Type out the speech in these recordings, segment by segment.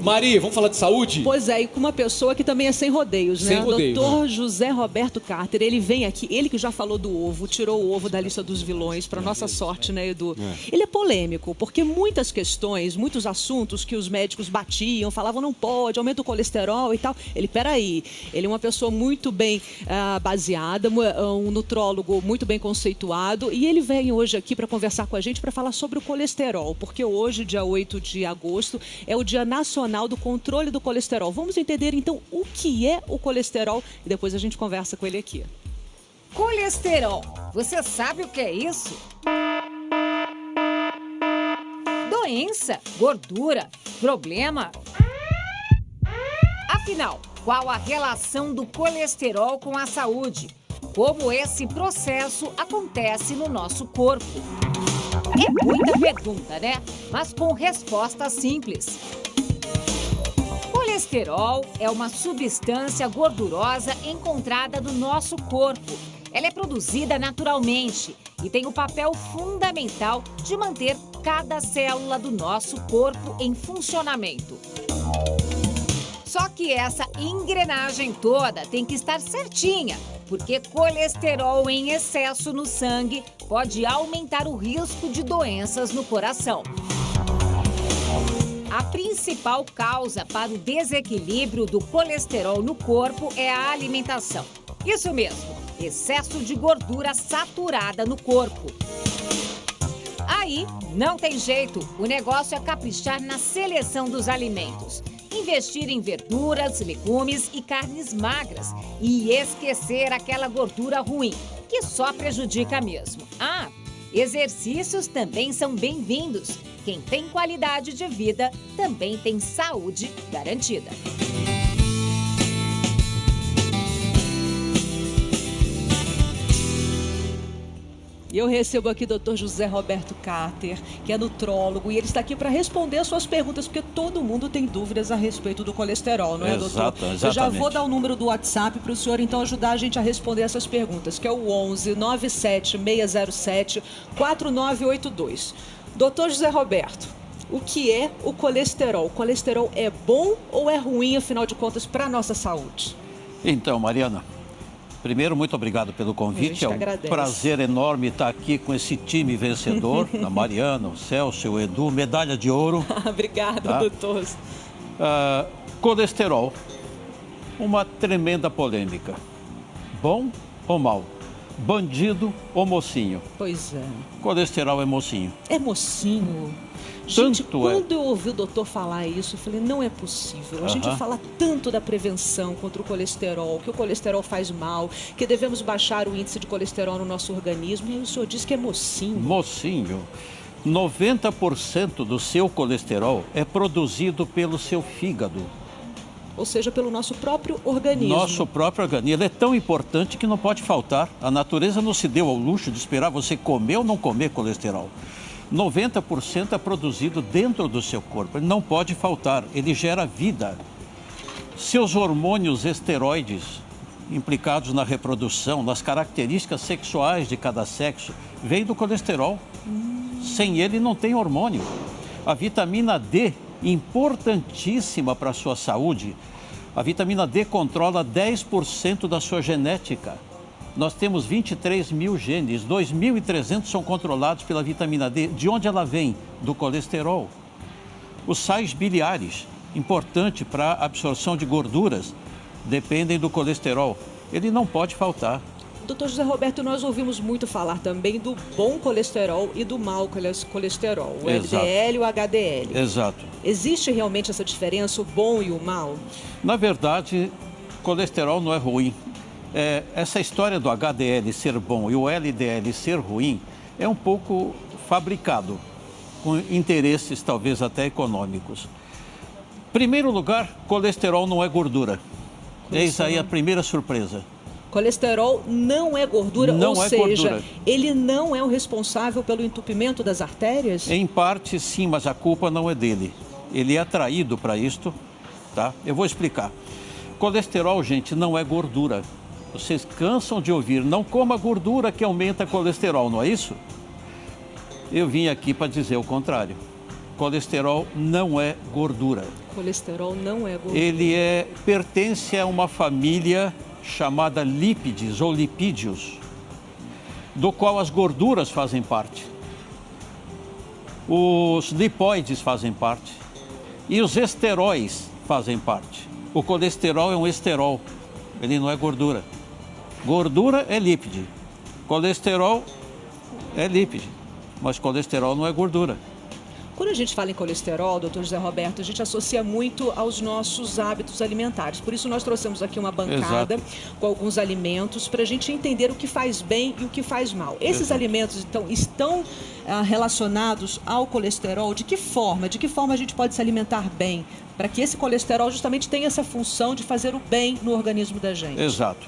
Maria, vamos falar de saúde? Pois é, e com uma pessoa que também é sem rodeios, né? Sem rodeios, Dr. José Roberto Carter, ele vem aqui, ele que já falou do ovo, tirou o ovo da lista dos vilões, para nossa sorte, né, Edu? Ele é polêmico, porque muitas questões, muitos assuntos que os médicos batiam, falavam não pode, aumenta o colesterol e tal. Peraí, ele é uma pessoa muito bem baseada, um nutrólogo muito bem conceituado, e ele vem hoje aqui para conversar com a gente, para falar sobre o colesterol, porque hoje, dia 8 de agosto, é o Dia Nacional do Controle do Colesterol. Vamos entender, então, o que é o colesterol e depois a gente conversa com ele aqui. Colesterol. Você sabe o que é isso? Doença, gordura, problema. Afinal, qual a relação do colesterol com a saúde? Como esse processo acontece no nosso corpo? É muita pergunta, né? Mas com resposta simples. Colesterol é uma substância gordurosa encontrada no nosso corpo. Ela é produzida naturalmente e tem o papel fundamental de manter cada célula do nosso corpo em funcionamento. Só que essa engrenagem toda tem que estar certinha, porque colesterol em excesso no sangue pode aumentar o risco de doenças no coração. A principal causa para o desequilíbrio do colesterol no corpo é a alimentação. Isso mesmo, excesso de gordura saturada no corpo. Aí, não tem jeito, o negócio é caprichar na seleção dos alimentos. Investir em verduras, legumes e carnes magras e esquecer aquela gordura ruim, que só prejudica mesmo. Exercícios também são bem-vindos. Quem tem qualidade de vida também tem saúde garantida. E eu recebo aqui o Dr. José Roberto Carter, que é nutrólogo, e ele está aqui para responder as suas perguntas, porque todo mundo tem dúvidas a respeito do colesterol, não é, doutor? Exatamente. Eu já vou dar o número do WhatsApp para o senhor, então, ajudar a gente a responder essas perguntas, que é o 11 97 607 4982. Doutor José Roberto, o que é o colesterol? O colesterol é bom ou é ruim, afinal de contas, para a nossa saúde? Então, Mariana, primeiro, muito obrigado pelo convite. É um prazer enorme estar aqui com esse time vencedor, a Mariana, o Celso, o Edu, medalha de ouro. Obrigada, tá? Doutor. Colesterol, uma tremenda polêmica. Bom ou mal? Bandido ou mocinho? Pois é. Colesterol é mocinho. É mocinho? Gente, quando eu ouvi o doutor falar isso, eu falei, não é possível. A gente fala tanto da prevenção contra o colesterol, que o colesterol faz mal, que devemos baixar o índice de colesterol no nosso organismo, e aí o senhor diz que é mocinho. Mocinho. 90% do seu colesterol é produzido pelo seu fígado. Ou seja, pelo nosso próprio organismo. Nosso próprio organismo. Ele é tão importante que não pode faltar. A natureza não se deu ao luxo de esperar você comer ou não comer colesterol. 90% é produzido dentro do seu corpo. Ele não pode faltar. Ele gera vida. Seus hormônios esteroides, implicados na reprodução, nas características sexuais de cada sexo, vêm do colesterol. Sem ele não tem hormônio. A vitamina D, importantíssima para a sua saúde, a vitamina D controla 10% da sua genética. Nós temos 23 mil genes, 2.300 são controlados pela vitamina D. De onde ela vem? Do colesterol. Os sais biliares, importante para a absorção de gorduras, dependem do colesterol. Ele não pode faltar. Doutor José Roberto, nós ouvimos muito falar também do bom colesterol e do mau colesterol, o LDL e o HDL. Exato. Existe realmente essa diferença, o bom e o mau? Na verdade, colesterol não é ruim. Essa história do HDL ser bom e o LDL ser ruim é um pouco fabricado, com interesses talvez até econômicos. Primeiro lugar, colesterol não é gordura. Eis aí a primeira surpresa. Colesterol não é gordura, ou seja, ele não é o responsável pelo entupimento das artérias? Em parte, sim, mas a culpa não é dele. Ele é atraído para isto, tá? Eu vou explicar. Colesterol, gente, não é gordura. Vocês cansam de ouvir, não coma gordura que aumenta colesterol, não é isso? Eu vim aqui para dizer o contrário. Colesterol não é gordura. Colesterol não é gordura. Ele pertence a uma família chamada lípides ou lipídios, do qual as gorduras fazem parte, os lipóides fazem parte e os esteróis fazem parte. O colesterol é um esterol, ele não é gordura. Gordura é lípide, colesterol é lípide, mas colesterol não é gordura. Quando a gente fala em colesterol, doutor José Roberto, a gente associa muito aos nossos hábitos alimentares. Por isso nós trouxemos aqui uma bancada com alguns alimentos para a gente entender o que faz bem e o que faz mal. Esses alimentos, então, estão relacionados ao colesterol? De que forma? De que forma a gente pode se alimentar bem? Para que esse colesterol justamente tenha essa função de fazer o bem no organismo da gente. Exato.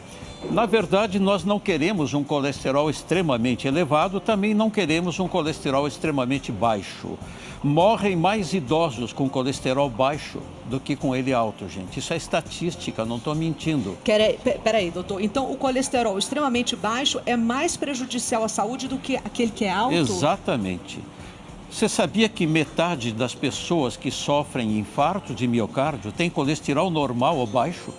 Na verdade, nós não queremos um colesterol extremamente elevado, também não queremos um colesterol extremamente baixo. Morrem mais idosos com colesterol baixo do que com ele alto, gente. Isso é estatística, não estou mentindo. Peraí, doutor. Então, o colesterol extremamente baixo é mais prejudicial à saúde do que aquele que é alto? Exatamente. Você sabia que metade das pessoas que sofrem infarto de miocárdio tem colesterol normal ou baixo?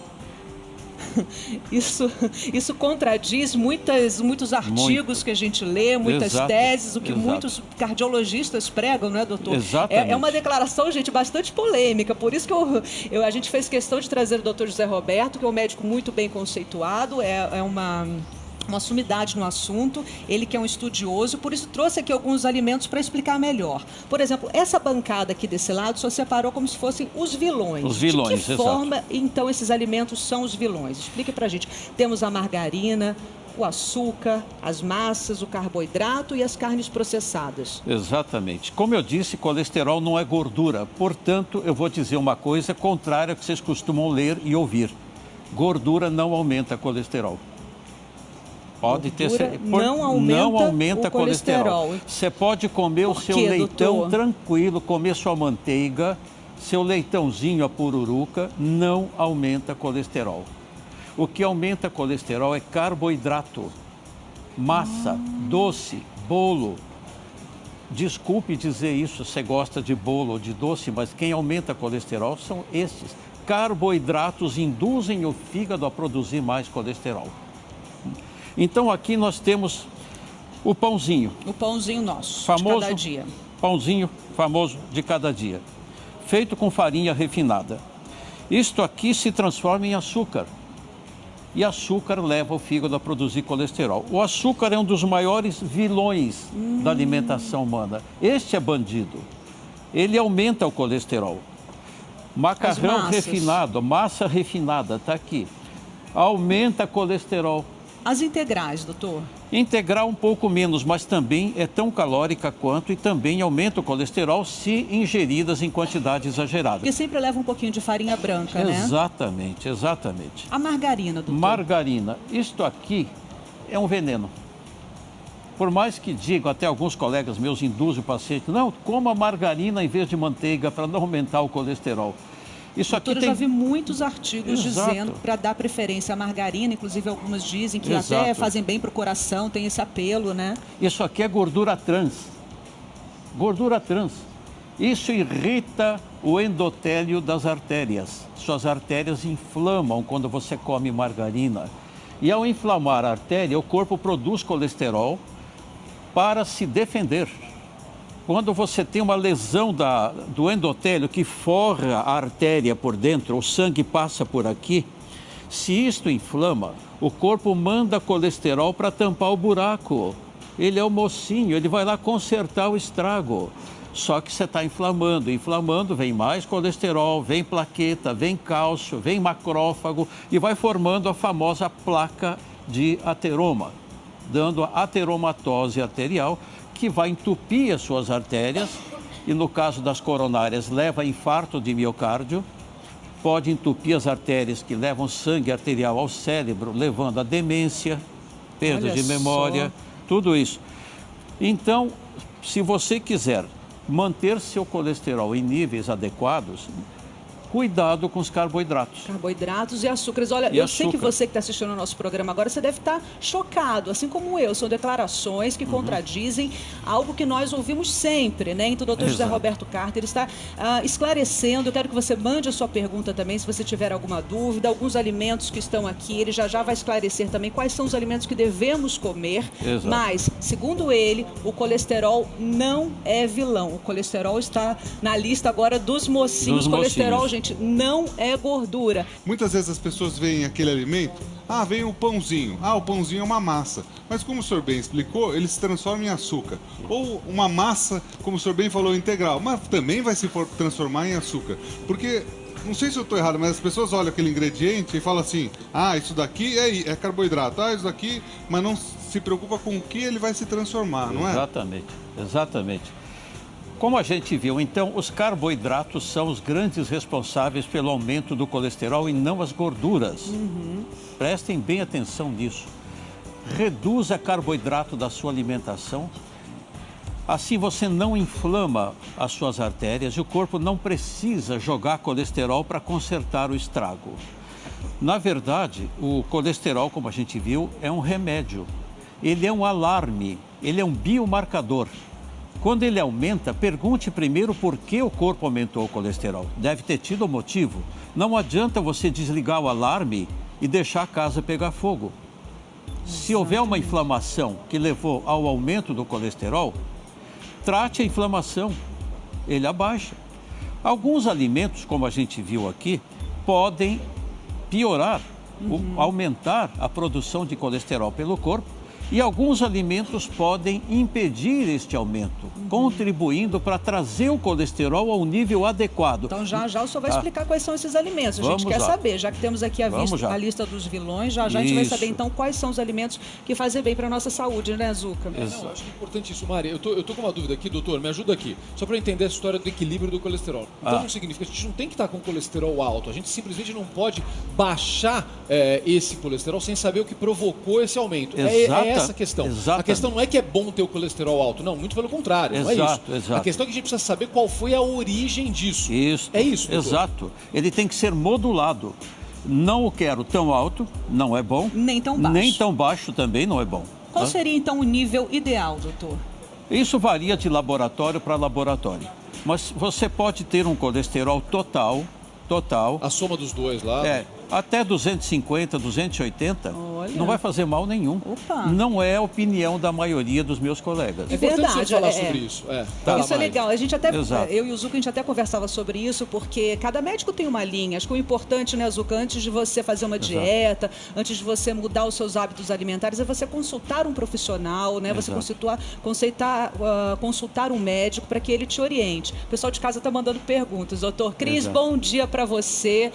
Isso contradiz muitos artigos que a gente lê, muitas teses, o que muitos cardiologistas pregam, não é, doutor? Exatamente. É uma declaração, gente, bastante polêmica, por isso que a gente fez questão de trazer o doutor José Roberto, que é um médico muito bem conceituado, é uma sumidade no assunto, ele que é um estudioso, por isso trouxe aqui alguns alimentos para explicar melhor. Por exemplo, essa bancada aqui desse lado só separou como se fossem os vilões. Os vilões, de que forma, então, esses alimentos são os vilões? Explique para a gente. Temos a margarina, o açúcar, as massas, o carboidrato e as carnes processadas. Exatamente. Como eu disse, colesterol não é gordura. Portanto, eu vou dizer uma coisa contrária ao que vocês costumam ler e ouvir. Gordura não aumenta colesterol. Pode ter certeza. Não aumenta colesterol. Você pode comer o seu leitão tranquilo, comer sua manteiga, seu leitãozinho, a pururuca, não aumenta colesterol. O que aumenta colesterol é carboidrato, massa, doce, bolo. Desculpe dizer isso, você gosta de bolo ou de doce, mas quem aumenta colesterol são esses. Carboidratos induzem o fígado a produzir mais colesterol. Então aqui nós temos o pãozinho. O pãozinho nosso, famoso, de cada dia. Pãozinho famoso de cada dia, feito com farinha refinada. Isto aqui se transforma em açúcar. E açúcar leva o fígado a produzir colesterol. O açúcar é um dos maiores vilões da alimentação humana. Este é bandido. Ele aumenta o colesterol. Macarrão refinado, massa refinada, está aqui. Aumenta colesterol. As integrais, doutor? Integral um pouco menos, mas também é tão calórica quanto e também aumenta o colesterol se ingeridas em quantidade exagerada. Porque sempre leva um pouquinho de farinha branca, né? Exatamente, exatamente. A margarina, doutor? Margarina. Isto aqui é um veneno. Por mais que digam, até alguns colegas meus induzem o paciente, não, coma margarina em vez de manteiga para não aumentar o colesterol. Isso aqui eu já vi muitos artigos dizendo para dar preferência à margarina, inclusive algumas dizem que até fazem bem para o coração, tem esse apelo, né? Isso aqui é gordura trans. Gordura trans. Isso irrita o endotélio das artérias. Suas artérias inflamam quando você come margarina. E ao inflamar a artéria, o corpo produz colesterol para se defender. Quando você tem uma lesão do endotélio que forra a artéria por dentro, o sangue passa por aqui, se isto inflama, o corpo manda colesterol para tampar o buraco. Ele é o mocinho, ele vai lá consertar o estrago. Só que você está inflamando, vem mais colesterol, vem plaqueta, vem cálcio, vem macrófago e vai formando a famosa placa de ateroma, dando a ateromatose arterial, que vai entupir as suas artérias e, no caso das coronárias, leva a infarto de miocárdio, pode entupir as artérias que levam sangue arterial ao cérebro, levando a demência, perda de memória, tudo isso. Então, se você quiser manter seu colesterol em níveis adequados, cuidado com os carboidratos. Carboidratos e açúcares. Olha, eu sei que você que está assistindo ao nosso programa agora, você deve estar chocado, assim como eu. São declarações que contradizem algo que nós ouvimos sempre, né? Então, o doutor José Roberto Carter está esclarecendo. Eu quero que você mande a sua pergunta também, se você tiver alguma dúvida. Alguns alimentos que estão aqui, ele já vai esclarecer também quais são os alimentos que devemos comer. Exato. Mas, segundo ele, o colesterol não é vilão. O colesterol está na lista agora dos mocinhos. Colesterol, gente, não é gordura. Muitas vezes as pessoas veem aquele alimento, vem o pãozinho. O pãozinho é uma massa. Mas como o senhor bem explicou, ele se transforma em açúcar. Ou uma massa, como o senhor bem falou, integral, mas também vai se transformar em açúcar. Porque, não sei se eu estou errado, mas as pessoas olham aquele ingrediente e falam assim, isso daqui é carboidrato, isso daqui, mas não se preocupa com o que ele vai se transformar, não é? Exatamente. Como a gente viu, então, os carboidratos são os grandes responsáveis pelo aumento do colesterol e não as gorduras. Prestem bem atenção nisso. Reduza carboidrato da sua alimentação. Assim você não inflama as suas artérias e o corpo não precisa jogar colesterol para consertar o estrago. Na verdade, o colesterol, como a gente viu, é um remédio. Ele é um alarme, ele é um biomarcador. Quando ele aumenta, pergunte primeiro por que o corpo aumentou o colesterol. Deve ter tido um motivo. Não adianta você desligar o alarme e deixar a casa pegar fogo. Se houver uma inflamação que levou ao aumento do colesterol, trate a inflamação, ele abaixa. Alguns alimentos, como a gente viu aqui, podem piorar, aumentar a produção de colesterol pelo corpo. E alguns alimentos podem impedir este aumento, contribuindo para trazer o colesterol ao nível adequado. Então, já o senhor vai explicar quais são esses alimentos. A gente quer saber, já que temos aqui a lista dos vilões, já a gente vai saber, então, quais são os alimentos que fazem bem para a nossa saúde, né, Zucca? Não, acho que é importante isso, Mari. Eu tô com uma dúvida aqui, doutor, me ajuda aqui. Só para entender a história do equilíbrio do colesterol. Então, não significa que a gente não tem que estar com colesterol alto. A gente simplesmente não pode baixar esse colesterol sem saber o que provocou esse aumento. É essa a questão. Exatamente. A questão não é que é bom ter o colesterol alto, não, muito pelo contrário, não é isso. A questão é que a gente precisa saber qual foi a origem disso. É isso, doutor. Exato. Ele tem que ser modulado. Não o quero tão alto, não é bom. Nem tão baixo. Nem tão baixo também não é bom. Qual seria, então, o nível ideal, doutor? Isso varia de laboratório para laboratório. Mas você pode ter um colesterol total. A soma dos dois lá. Até 250, 280, Olha. não vai fazer mal nenhum. Opa. Não é a opinião da maioria dos meus colegas. É verdade. Falar sobre isso. Isso é legal. A gente até, eu e o Zucca, a gente até conversava sobre isso, porque cada médico tem uma linha. Acho que o importante, né, Zucca, antes de você fazer uma dieta, antes de você mudar os seus hábitos alimentares, é você consultar um profissional, né? Você consultar um médico para que ele te oriente. O pessoal de casa está mandando perguntas. Doutor Cris, bom dia para você.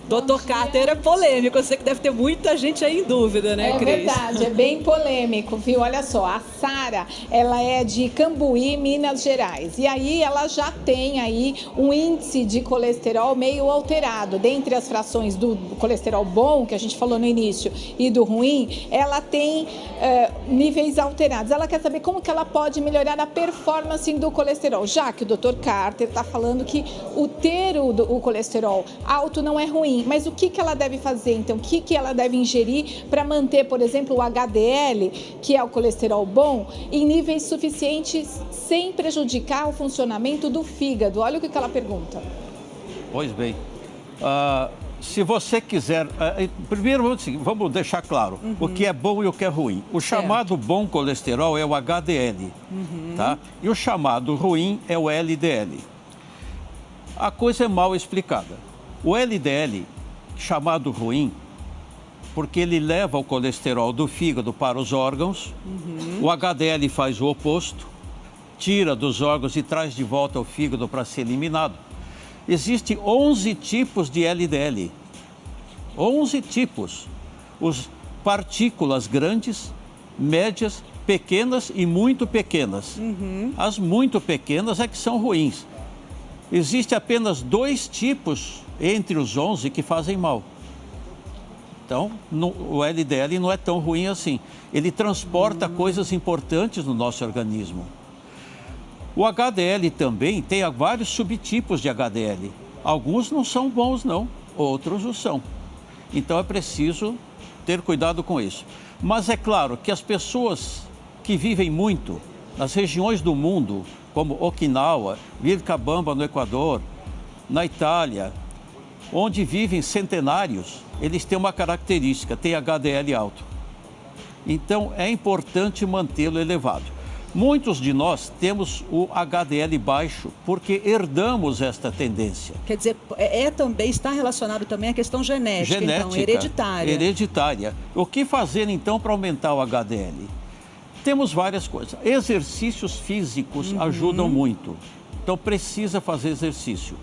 Doutor Carter é polêmico, eu sei que deve ter muita gente aí em dúvida, né, Cris? É verdade, é bem polêmico, viu? Olha só, a Sara, ela é de Cambuí, Minas Gerais. E aí ela já tem aí um índice de colesterol meio alterado. Dentre as frações do colesterol bom, que a gente falou no início, e do ruim, ela tem níveis alterados. Ela quer saber como que ela pode melhorar a performance do colesterol, já que o Dr. Carter está falando que ter o colesterol alto não é ruim. Mas o que ela deve fazer, então? O que ela deve ingerir para manter, por exemplo, o HDL, que é o colesterol bom, em níveis suficientes sem prejudicar o funcionamento do fígado? Olha o que ela pergunta. Pois bem, se você quiser... primeiro, vamos deixar claro o que é bom e o que é ruim. O chamado bom colesterol é o HDL, tá? E o chamado ruim é o LDL. A coisa é mal explicada. O LDL, chamado ruim, porque ele leva o colesterol do fígado para os órgãos. O HDL faz o oposto, tira dos órgãos e traz de volta ao fígado para ser eliminado. Existem 11 tipos de LDL. 11 tipos. Os partículas grandes, médias, pequenas e muito pequenas. As muito pequenas é que são ruins. Existem apenas 2 tipos entre os 11 que fazem mal. Então, o LDL não é tão ruim assim. Ele transporta coisas importantes no nosso organismo. O HDL também tem vários subtipos de HDL. Alguns não são bons, não. Outros o são. Então é preciso ter cuidado com isso. Mas é claro que as pessoas que vivem muito nas regiões do mundo, como Okinawa, Vilcabamba no Equador, na Itália, onde vivem centenários, eles têm uma característica, tem HDL alto. Então é importante mantê-lo elevado. Muitos de nós temos o HDL baixo porque herdamos esta tendência. Quer dizer, também está relacionado também à questão genética, então, hereditária. Hereditária. O que fazer então para aumentar o HDL? Temos várias coisas. Exercícios físicos ajudam muito. Então precisa fazer exercício.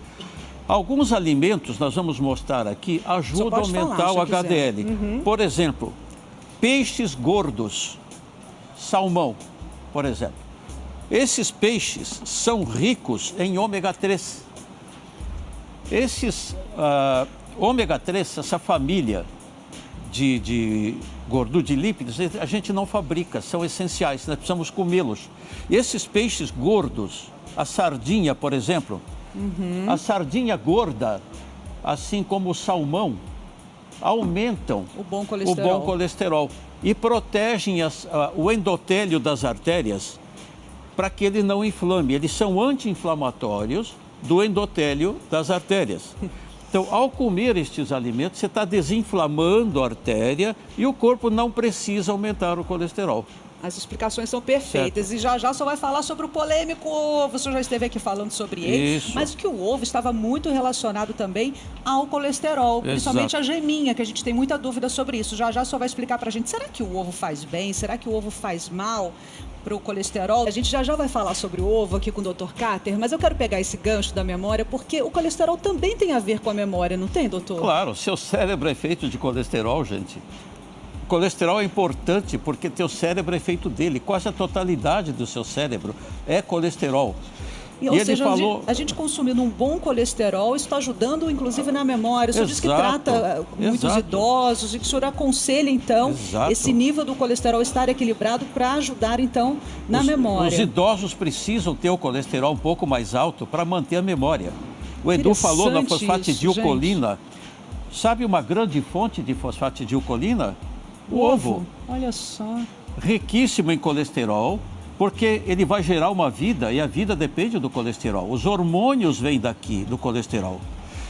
Alguns alimentos, nós vamos mostrar aqui, ajudam a aumentar o HDL. Por exemplo, peixes gordos, salmão, por exemplo. Esses peixes são ricos em ômega 3. Esses ômega 3, essa família de gordura, de lípidos, a gente não fabrica, são essenciais, nós precisamos comê-los. E esses peixes gordos, a sardinha, por exemplo, a sardinha gorda, assim como o salmão, aumentam o bom colesterol e protegem o endotélio das artérias para que ele não inflame. Eles são anti-inflamatórios do endotélio das artérias. Então, ao comer estes alimentos, você está desinflamando a artéria e o corpo não precisa aumentar o colesterol. As explicações são perfeitas. Certo. E já só vai falar sobre o polêmico ovo. O senhor já esteve aqui falando sobre ele. Isso. Mas que o ovo estava muito relacionado também ao colesterol. Exato. Principalmente a geminha, que a gente tem muita dúvida sobre isso. Já só vai explicar pra gente. Será que o ovo faz bem? Será que o ovo faz mal para o colesterol? A gente já vai falar sobre o ovo aqui com o Dr. Carter, mas eu quero pegar esse gancho da memória, porque o colesterol também tem a ver com a memória, não tem, doutor? Claro, seu cérebro é feito de colesterol, gente. O colesterol é importante porque teu cérebro é feito dele. Quase a totalidade do seu cérebro é colesterol. Ou seja, a gente consumindo um bom colesterol, isso está ajudando, inclusive, na memória. O senhor diz que trata muitos idosos e que o senhor aconselha, então, esse nível do colesterol estar equilibrado para ajudar, então, na memória. Os idosos precisam ter o colesterol um pouco mais alto para manter a memória. O Edu falou na fosfatidilcolina. Sabe uma grande fonte de fosfatidilcolina? O ovo. Olha só. Riquíssimo em colesterol, porque ele vai gerar uma vida e a vida depende do colesterol. Os hormônios vêm daqui, do colesterol.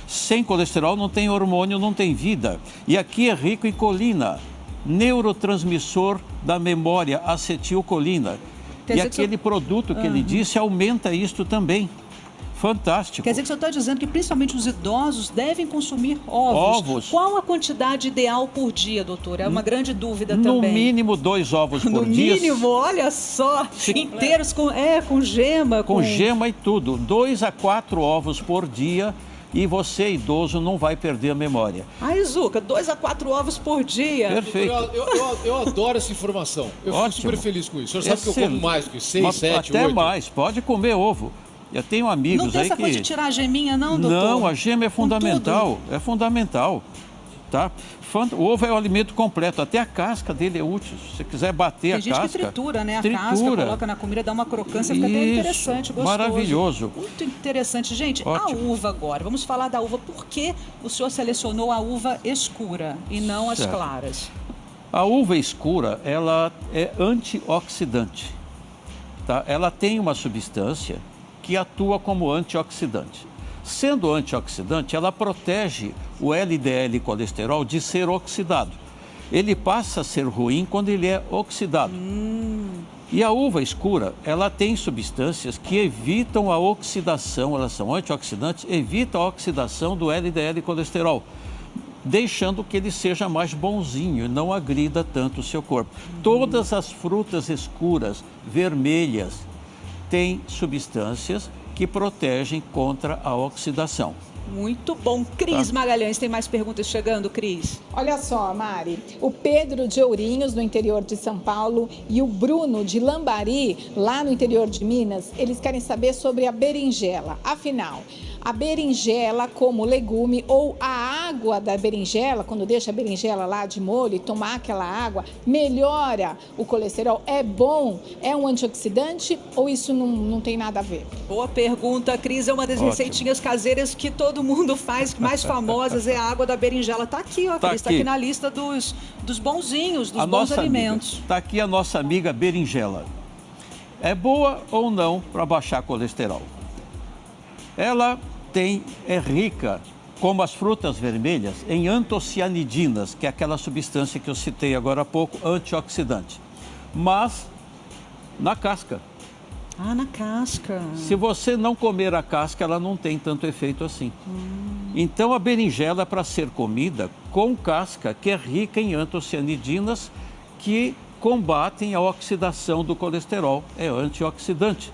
Sem colesterol não tem hormônio, não tem vida. E aqui é rico em colina, neurotransmissor da memória, acetilcolina. E aquele produto que ele disse aumenta isto também. Fantástico. Quer dizer que o senhor está dizendo que principalmente os idosos devem consumir ovos. Qual a quantidade ideal por dia, doutor? É uma grande dúvida também. No mínimo 2 ovos por dia. No mínimo, olha só, inteiros com gema. Com gema e tudo. 2 a 4 ovos por dia e você, idoso, não vai perder a memória. Ai, Zuca, 2 a 4 ovos por dia. Perfeito. Eu adoro essa informação. Eu fico super feliz com isso. O senhor sabe que eu como mais do que 6, 7, 8? Até mais, pode comer ovo. Eu tenho amigos aí que... Não tem essa coisa de tirar a geminha, não, doutor? Não, a gema é fundamental. É fundamental. Tá? O ovo é o alimento completo. Até a casca dele é útil. Se você quiser bater a casca... Tem gente que tritura, né? A casca, coloca na comida, dá uma crocância, fica até interessante, gostoso. Maravilhoso. Muito interessante. Gente, ótimo. A uva agora. Vamos falar da uva. Por que o senhor selecionou a uva escura e não as claras? A uva escura, ela é antioxidante. Tá? Ela tem uma substância que atua como antioxidante. Sendo antioxidante, ela protege o LDL colesterol de ser oxidado. Ele passa a ser ruim quando ele é oxidado. E a uva escura, ela tem substâncias que evitam a oxidação, elas são antioxidantes, evitam a oxidação do LDL colesterol, deixando que ele seja mais bonzinho e não agrida tanto o seu corpo. Todas as frutas escuras, vermelhas, tem substâncias que protegem contra a oxidação. Muito bom. Cris Magalhães, tem mais perguntas chegando, Cris? Olha só, Mari, o Pedro de Ourinhos, no interior de São Paulo, e o Bruno de Lambari, lá no interior de Minas, eles querem saber sobre a berinjela. Afinal, a berinjela como legume ou a água da berinjela, quando deixa a berinjela lá de molho e tomar aquela água, melhora o colesterol? É bom? É um antioxidante ou isso não tem nada a ver? Boa pergunta, Cris. É uma das receitinhas caseiras que todo mundo faz, mais famosas é a água da berinjela. Tá aqui, ó, Cris, tá aqui na lista dos bonzinhos, dos bons alimentos. Tá aqui a nossa amiga berinjela. É boa ou não para baixar colesterol? Ela é rica, como as frutas vermelhas, em antocianidinas, que é aquela substância que eu citei agora há pouco, antioxidante. Mas na casca. Ah, na casca. Se você não comer a casca, ela não tem tanto efeito assim. Então a berinjela é para ser comida com casca, que é rica em antocianidinas, que combatem a oxidação do colesterol. É antioxidante.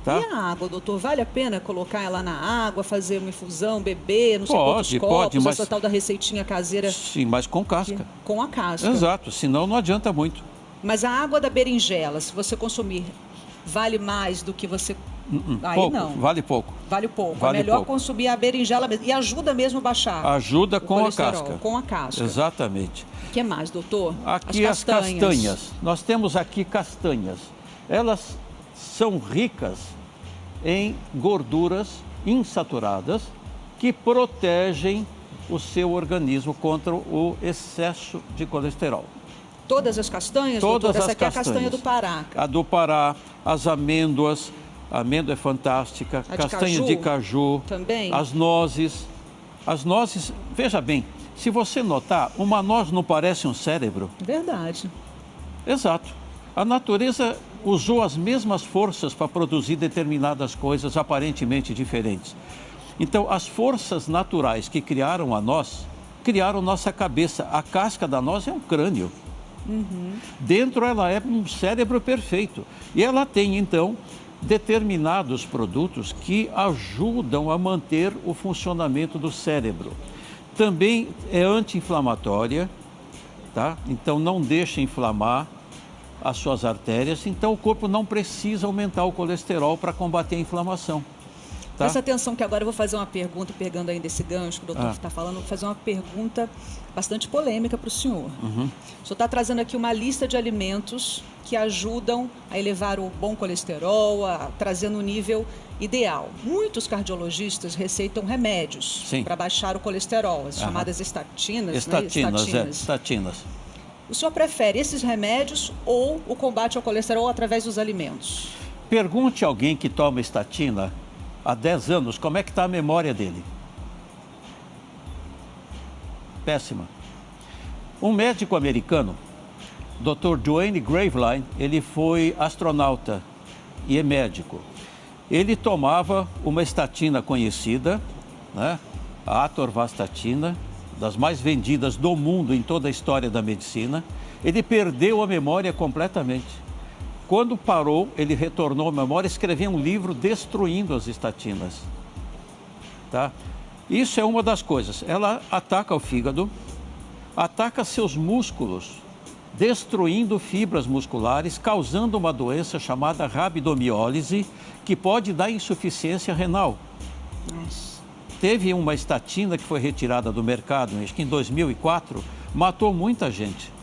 Tá? E a água, doutor? Vale a pena colocar ela na água, fazer uma infusão, beber, não sei quantos copos, pode, mas... essa tal da receitinha caseira? Sim, mas com casca. Com a casca. Exato, senão não adianta muito. Mas a água da berinjela, se você consumir, vale mais do que você... Aí pouco, não. Vale pouco. Vale pouco. Vale é melhor pouco. consumir a berinjela mesmo. E ajuda mesmo a baixar. Ajuda com a casca. Com a casca. Exatamente. O que mais, doutor? Aqui as castanhas. Nós temos aqui castanhas. Elas são ricas em gorduras insaturadas que protegem o seu organismo contra o excesso de colesterol. Todas as castanhas, Todas doutor? Essa as aqui é a castanhas. castanha do Pará. A do Pará, as amêndoas, a amêndoa é fantástica, A de castanha caju? de caju, Também? as nozes. As nozes, veja bem, se você notar, uma noz não parece um cérebro? Verdade. Exato. A natureza usou as mesmas forças para produzir determinadas coisas aparentemente diferentes. Então, as forças naturais que criaram a noz, criaram nossa cabeça. A casca da noz é um crânio. Dentro ela é um cérebro perfeito. E ela tem, então, determinados produtos que ajudam a manter o funcionamento do cérebro. Também é anti-inflamatória, tá? Então não deixa inflamar as suas artérias, então o corpo não precisa aumentar o colesterol para combater a inflamação. Tá? Presta atenção que agora eu vou fazer uma pergunta, pegando ainda esse gancho que o doutor está falando, vou fazer uma pergunta bastante polêmica para o senhor. O senhor está trazendo aqui uma lista de alimentos que ajudam a elevar o bom colesterol, a trazer no nível ideal. Muitos cardiologistas receitam remédios para baixar o colesterol, as chamadas estatinas. Estatinas. O senhor prefere esses remédios ou o combate ao colesterol através dos alimentos? Pergunte a alguém que toma estatina há 10 anos como é que está a memória dele. Péssima. Um médico americano, Dr. Duane Graveline, ele foi astronauta e é médico. Ele tomava uma estatina conhecida, né? A atorvastatina, das mais vendidas do mundo em toda a história da medicina. Ele perdeu a memória completamente. Quando parou, ele retornou à memória e escreveu um livro destruindo as estatinas. Tá? Isso é uma das coisas. Ela ataca o fígado, ataca seus músculos, destruindo fibras musculares, causando uma doença chamada rabdomiólise, que pode dar insuficiência renal. Nossa. Teve uma estatina que foi retirada do mercado, acho que em 2004, matou muita gente.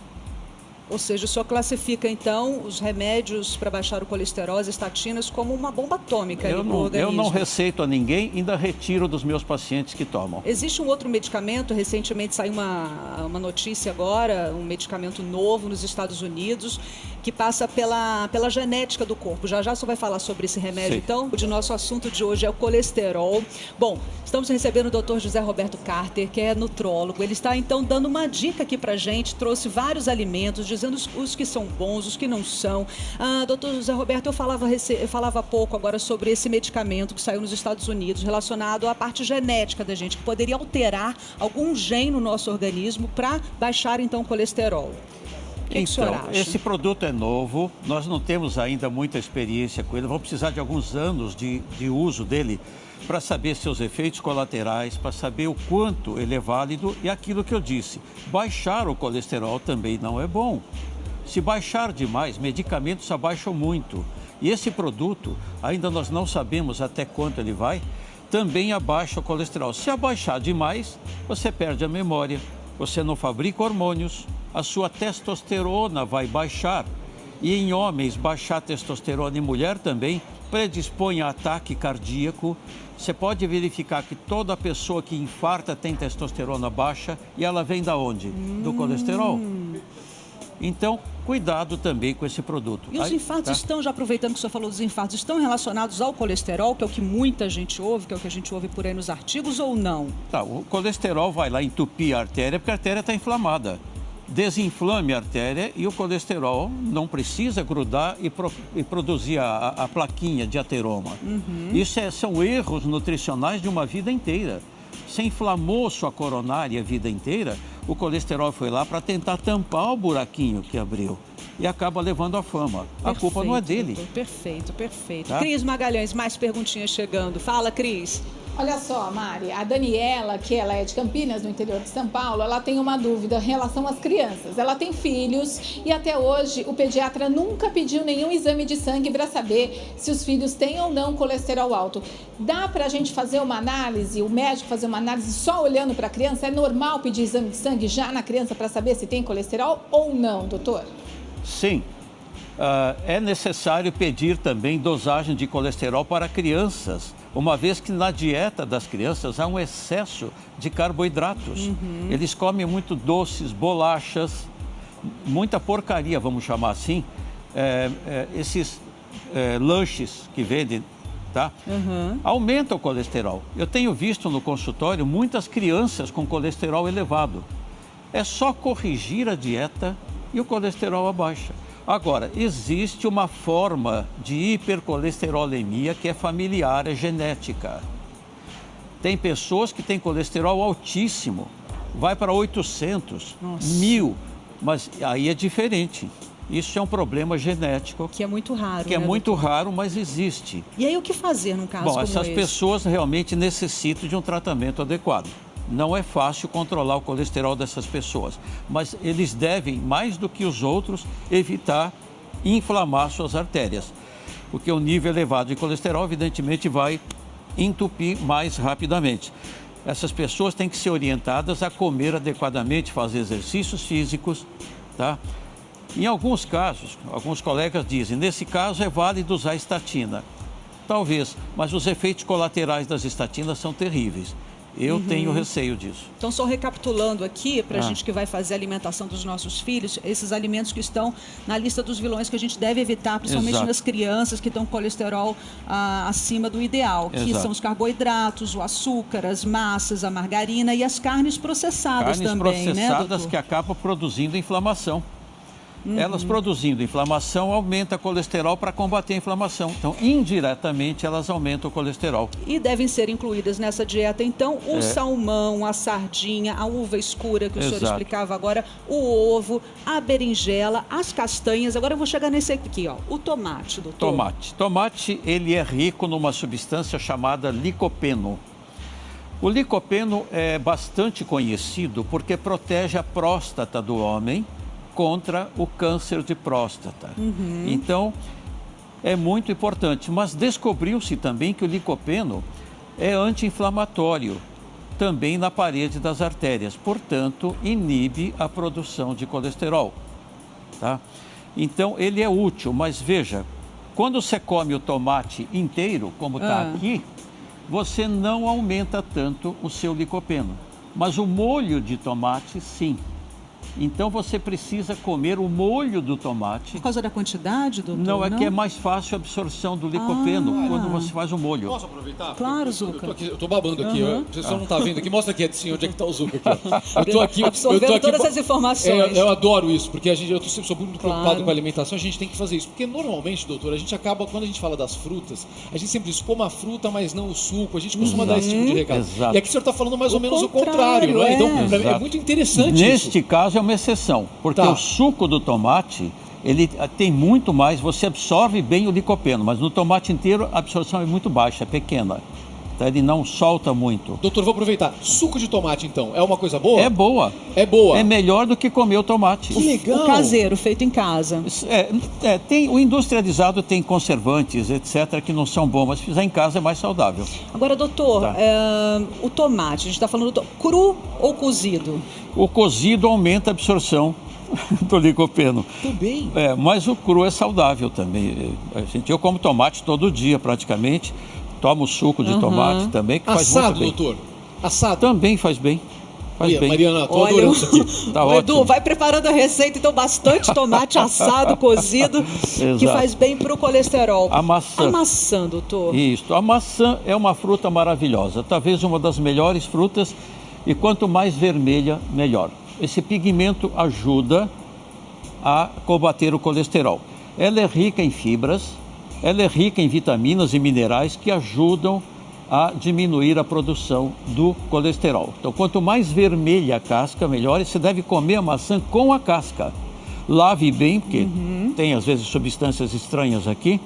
Ou seja, o senhor classifica, então, os remédios para baixar o colesterol, as estatinas, como uma bomba atômica no organismo. Eu não receito a ninguém, ainda retiro dos meus pacientes que tomam. Existe um outro medicamento, recentemente saiu uma notícia agora, um medicamento novo nos Estados Unidos, que passa pela genética do corpo. Já já você vai falar sobre esse remédio, Sim. então. O nosso assunto de hoje é o colesterol. Bom, estamos recebendo o Dr. José Roberto Carter, que é nutrólogo. Ele está, então, dando uma dica aqui pra gente, trouxe vários alimentos, dizendo os que são bons, os que não são. Doutor José Roberto, eu falava há pouco agora sobre esse medicamento que saiu nos Estados Unidos, relacionado à parte genética da gente, que poderia alterar algum gene no nosso organismo para baixar, então, o colesterol. O que o senhor acha? Esse produto é novo, nós não temos ainda muita experiência com ele, vamos precisar de alguns anos de uso dele para saber seus efeitos colaterais, para saber o quanto ele é válido e aquilo que eu disse, baixar o colesterol também não é bom. Se baixar demais, medicamentos abaixam muito. E esse produto, ainda nós não sabemos até quanto ele vai, também abaixa o colesterol. Se abaixar demais, você perde a memória, você não fabrica hormônios, a sua testosterona vai baixar. E em homens, baixar testosterona, em mulher também, predispõe a ataque cardíaco. Você pode verificar que toda pessoa que infarta tem testosterona baixa e ela vem da onde? Do colesterol. Então, cuidado também com esse produto. E os infartos estão, já aproveitando que o senhor falou dos infartos, estão relacionados ao colesterol, que é o que muita gente ouve, que é o que a gente ouve por aí nos artigos, ou não? Tá, o colesterol vai lá entupir a artéria porque a artéria está inflamada. Desinflame a artéria e o colesterol não precisa grudar e produzir a plaquinha de ateroma. Isso são erros nutricionais de uma vida inteira. Você inflamou sua coronária a vida inteira, o colesterol foi lá para tentar tampar o buraquinho que abriu e acaba levando a fama. A culpa não é dele. Doutor, perfeito, perfeito. Tá? Cris Magalhães, mais perguntinhas chegando. Fala, Cris. Olha só, Mari, a Daniela, que ela é de Campinas, no interior de São Paulo, ela tem uma dúvida em relação às crianças. Ela tem filhos e até hoje o pediatra nunca pediu nenhum exame de sangue para saber se os filhos têm ou não colesterol alto. Dá para a gente fazer uma análise, o médico fazer uma análise só olhando para a criança? É normal pedir exame de sangue já na criança para saber se tem colesterol ou não, doutor? Sim. É necessário pedir também dosagem de colesterol para crianças, uma vez que na dieta das crianças há um excesso de carboidratos. Eles comem muito doces, bolachas, muita porcaria, vamos chamar assim, esses lanches que vendem, tá? Aumenta o colesterol. Eu tenho visto no consultório muitas crianças com colesterol elevado. É só corrigir a dieta e o colesterol abaixa. Agora, existe uma forma de hipercolesterolemia que é familiar, é genética. Tem pessoas que têm colesterol altíssimo, vai para 800, 1000, mas aí é diferente. Isso é um problema genético. Que é muito raro, Que é né, muito doutor? raro, mas existe. E aí o que fazer num caso como essas esse? pessoas realmente necessitam de um tratamento adequado. Não é fácil controlar o colesterol dessas pessoas, mas eles devem, mais do que os outros, evitar inflamar suas artérias, porque o nível elevado de colesterol, evidentemente, vai entupir mais rapidamente. Essas pessoas têm que ser orientadas a comer adequadamente, fazer exercícios físicos, tá? Em alguns casos, alguns colegas dizem, nesse caso é válido usar estatina. Talvez, mas os efeitos colaterais das estatinas são terríveis. Eu tenho receio disso. Então, só recapitulando aqui, para a gente que vai fazer a alimentação dos nossos filhos, esses alimentos que estão na lista dos vilões que a gente deve evitar, principalmente nas crianças que estão com colesterol acima do ideal, que são os carboidratos, o açúcar, as massas, a margarina e as carnes processadas também, carnes processadas, né, doutor? que acabam produzindo inflamação. Elas produzindo inflamação, aumenta o colesterol para combater a inflamação. Então, indiretamente, elas aumentam o colesterol. E devem ser incluídas nessa dieta, então, o salmão, a sardinha, a uva escura, que o senhor explicava agora, o ovo, a berinjela, as castanhas. Agora eu vou chegar nesse aqui, ó, o tomate, doutor. Tomate. Tomate, ele é rico numa substância chamada licopeno. O licopeno é bastante conhecido porque protege a próstata do homem contra o câncer de próstata. Então, é muito importante. Mas descobriu-se também que o licopeno é anti-inflamatório, também na parede das artérias. Portanto, inibe a produção de colesterol. Tá? Então, ele é útil, mas veja, quando você come o tomate inteiro, como está aqui, você não aumenta tanto o seu licopeno. Mas o molho de tomate, sim. Então você precisa comer o molho do tomate. Por causa da quantidade, doutor? Não, é que é mais fácil a absorção do licopeno quando você faz o molho. Posso aproveitar? Claro, Zucca. Eu tô babando aqui, ó. Vocês não estão vendo aqui. Mostra aqui assim, onde é que tá o Zucca aqui, ó. Eu tô aqui absorvendo todas as informações. Eu adoro isso, porque eu sou muito preocupado com a alimentação, a gente tem que fazer isso. Porque normalmente, doutor, a gente acaba, quando a gente fala das frutas, a gente sempre diz, coma a fruta, mas não o suco. A gente costuma dar esse tipo de recado. Exato. E aqui o senhor está falando mais ou menos o contrário, não é? Então, é muito interessante Neste isso. caso é uma exceção, porque o suco do tomate, ele tem muito mais, você absorve bem o licopeno, mas no tomate inteiro a absorção é muito baixa, é pequena. Tá? Ele não solta muito. Doutor, vou aproveitar. Suco de tomate, então, é uma coisa boa? É boa. É boa. É melhor do que comer o tomate. Que legal. O caseiro, feito em casa. O industrializado tem conservantes, etc., que não são bons, mas se fizer em casa é mais saudável. Agora, doutor, Tá. o tomate, a gente está falando cru ou cozido? O cozido aumenta a absorção do licopeno. Também. Mas o cru é saudável também. Eu como tomate todo dia, praticamente. Tomo suco de tomate também, que faz Assado, muito bem. doutor. Assado. Também faz bem. Faz bem. Mariana, tô Olha, adorando isso aqui. Tá Ô, ótimo. Edu, vai preparando a receita, então bastante tomate assado, cozido, que Exato. faz bem para o colesterol. A maçã. A maçã, doutor. Isso. A maçã é uma fruta maravilhosa, talvez uma das melhores frutas, e quanto mais vermelha, melhor. Esse pigmento ajuda a combater o colesterol. Ela é rica em fibras, ela é rica em vitaminas e minerais que ajudam a diminuir a produção do colesterol. Então, quanto mais vermelha a casca, melhor. E você deve comer a maçã com a casca. Lave bem, porque tem às vezes substâncias estranhas aqui,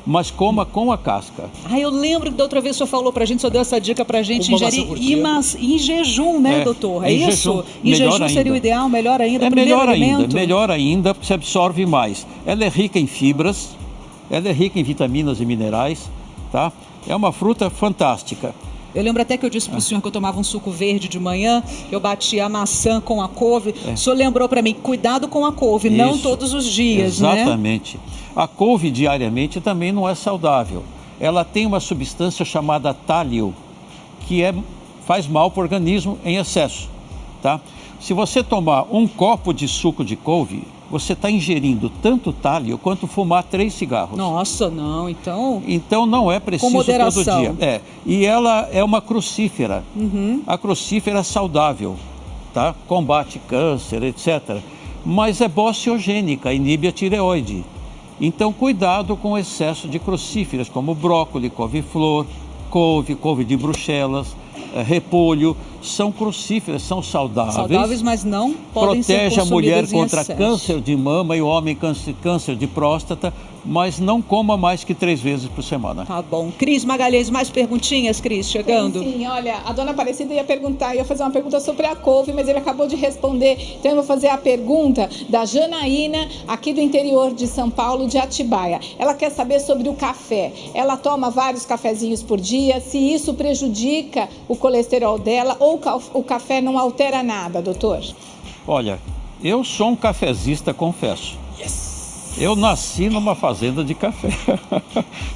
mas coma com a casca. Eu lembro que da outra vez o senhor falou pra gente, o senhor deu essa dica pra gente Uma maçã ingerir por dia. em jejum, né, doutor? É em isso? jejum. Em Melhor jejum seria ainda. o ideal, melhor ainda, É primeiro melhor ainda, alimento? melhor ainda, porque você absorve mais. Ela é rica em fibras, ela é rica em vitaminas e minerais, tá? É uma fruta fantástica. Eu lembro até que eu disse pro senhor que eu tomava um suco verde de manhã, eu batia a maçã com a couve. O senhor lembrou pra mim, cuidado com a couve, não Isso. todos os dias, né? Exatamente. A couve diariamente também não é saudável. Ela tem uma substância chamada tálio, que faz mal para o organismo em excesso, tá? Se você tomar um copo de suco de couve, você está ingerindo tanto tálio quanto fumar 3 cigarros. Nossa, não, então... Então não é preciso Com moderação. todo dia. E ela é uma crucífera. A crucífera é saudável, tá? Combate câncer, etc. Mas é bociogênica, inibe a tireoide. Então cuidado com o excesso de crucíferas, como brócolis, couve-flor, couve de Bruxelas, repolho. São crucíferas, são Saudáveis, mas não podem ser Protege a mulher consumidas em contra excesso. câncer de mama e o homem câncer de próstata, mas não coma mais que 3 vezes por semana. Tá bom. Cris Magalhães, mais perguntinhas, Cris, chegando? Sim, olha, a dona Aparecida ia fazer uma pergunta sobre a couve, mas ele acabou de responder. Então eu vou fazer a pergunta da Janaína, aqui do interior de São Paulo, de Atibaia. Ela quer saber sobre o café. Ela toma vários cafezinhos por dia, se isso prejudica o colesterol dela ou o café não altera nada, doutor? Olha, eu sou um cafezista, confesso. Eu nasci numa fazenda de café.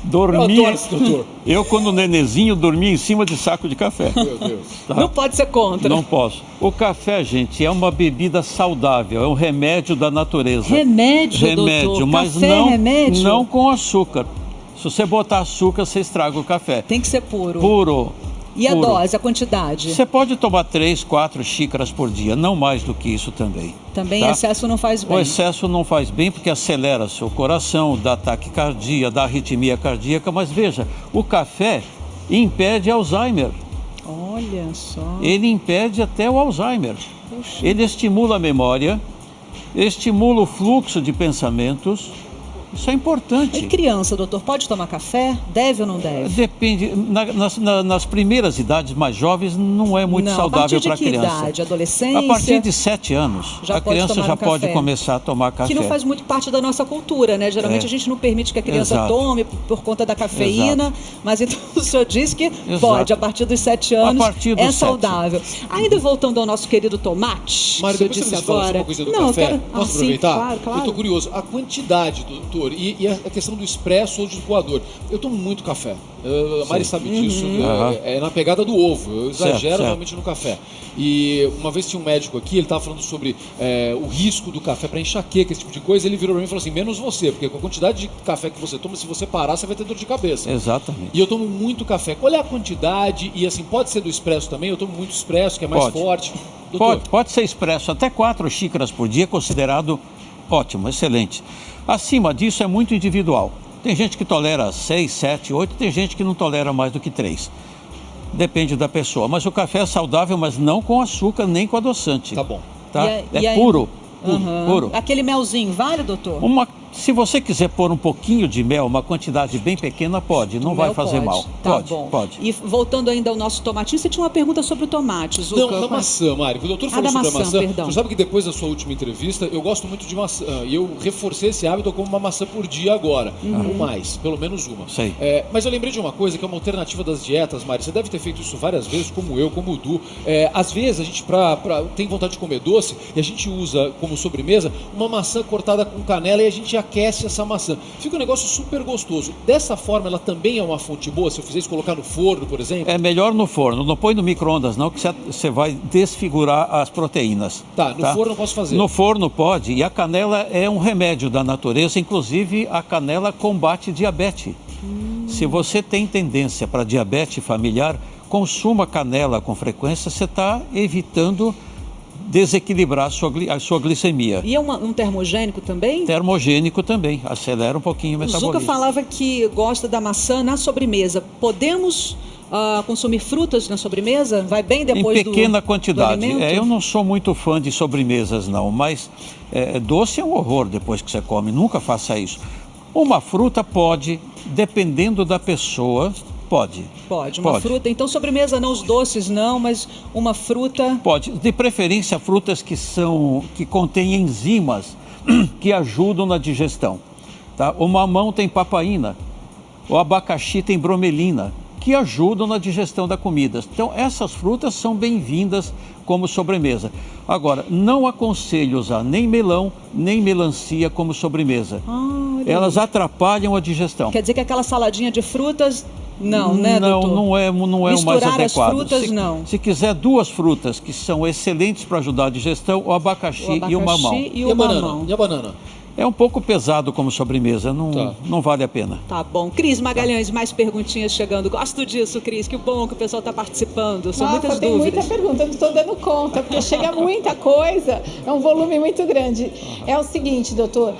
Dormia. Doutor. Eu, quando nenezinho, dormia em cima de saco de café. Meu Deus. Tá? Não pode ser contra. Não posso. O café, gente, é uma bebida saudável, é um remédio da natureza. Remédio, doutor? Mas Café não, é remédio? não com açúcar. Se você botar açúcar, você estraga o café. Tem que ser puro. Puro. E a puro. dose, a quantidade? Você pode tomar 3, 4 xícaras por dia, não mais do que isso também. Também tá? excesso não faz bem. O excesso não faz bem porque acelera seu coração, dá taquicardia, dá arritmia cardíaca, mas veja, o café impede Alzheimer. Olha só. Ele impede até o Alzheimer. Puxa. Ele estimula a memória, estimula o fluxo de pensamentos. Isso é importante. E criança, doutor, pode tomar café? Deve ou não deve? Depende. Nas primeiras idades mais jovens, não é muito Não, saudável para a partir de que criança. idade? Adolescência? A partir de 7 anos, Já a pode criança tomar já um pode café. começar a tomar café. Que não faz muito parte da nossa cultura, né? Geralmente a gente não permite que a criança Exato. tome por conta da cafeína, mas então o senhor diz que Exato. pode, a partir dos 7 anos A partir dos é 7. saudável. Ainda voltando ao nosso querido tomate, Mário, que o senhor depois disse você me fala agora. uma coisa do não, café. eu quero... Posso sim, aproveitar? claro, claro. Eu tô curioso. A quantidade, doutor, e a questão do expresso ou de coador. Eu tomo muito café. A Mari sabe disso. É na pegada do ovo. Eu exagero Certo. realmente no café. E uma vez tinha um médico aqui, ele estava falando sobre o risco do café para enxaqueca, esse tipo de coisa. Ele virou para mim e falou assim: menos você, porque com a quantidade de café que você toma, se você parar, você vai ter dor de cabeça. Exatamente. E eu tomo muito café. Qual é a quantidade? E assim, pode ser do expresso também? Eu tomo muito expresso, que é mais Pode. forte. Doutor, Pode ser expresso, até 4 xícaras por dia, considerado ótimo, excelente. Acima disso é muito individual. Tem gente que tolera 6, 7, 8, tem gente que não tolera mais do que 3. Depende da pessoa. Mas o café é saudável, mas não com açúcar nem com adoçante. Tá bom. Tá? E aí- Puro. Aham. Puro. Aquele melzinho, vale, doutor? Se você quiser pôr um pouquinho de mel, uma quantidade bem pequena, pode, não vai fazer mal. Tá bom. Pode. E voltando ainda ao nosso tomatinho, você tinha uma pergunta sobre o tomate, Zucca. Não, da maçã, Mari. O doutor falou sobre a maçã. Perdão. Você sabe que depois da sua última entrevista, eu gosto muito de maçã. E eu reforcei esse hábito, eu como uma maçã por dia agora. Ou mais, pelo menos uma. Sei. Mas eu lembrei de uma coisa que é uma alternativa das dietas, Mari. Você deve ter feito isso várias vezes, como eu, como o Du. Às vezes a gente tem vontade de comer doce e a gente usa como sobremesa uma maçã cortada com canela e a gente aquece essa maçã. Fica um negócio super gostoso. Dessa forma, ela também é uma fonte boa? Se eu fizer isso, colocar no forno, por exemplo? É melhor no forno. Não põe no micro-ondas, não, que você vai desfigurar as proteínas. Tá, no forno eu posso fazer. No forno pode. E a canela é um remédio da natureza. Inclusive, a canela combate diabetes. Se você tem tendência para diabetes familiar, consuma canela com frequência, você está evitando desequilibrar a sua glicemia. E é um termogênico também? Termogênico também, acelera um pouquinho o metabolismo. O Zucca falava que gosta da maçã na sobremesa. Podemos consumir frutas na sobremesa? Vai bem depois em pequena quantidade. Do alimento? Eu não sou muito fã de sobremesas, não, mas doce é um horror depois que você come. Nunca faça isso. Uma fruta pode, dependendo da pessoa, pode. Uma fruta. Então, sobremesa não, os doces não, mas uma fruta... Pode. De preferência, frutas que contêm enzimas que ajudam na digestão. Tá? O mamão tem papaína, o abacaxi tem bromelina, que ajudam na digestão da comida. Então, essas frutas são bem-vindas como sobremesa. Agora, não aconselho usar nem melão, nem melancia como sobremesa. Elas atrapalham a digestão. Quer dizer que aquela saladinha de frutas... Não, né, doutor? Não é o mais adequado. As frutas, não. Se quiser duas frutas que são excelentes para ajudar a digestão, o abacaxi e o mamão. E a banana? É um pouco pesado como sobremesa, não vale a pena. Tá bom. Cris Magalhães, mais perguntinhas chegando. Gosto disso, Cris, que bom que o pessoal está participando. São muitas tem dúvidas. Muita pergunta, eu não estou dando conta, porque chega muita coisa, é um volume muito grande. É o seguinte, doutor...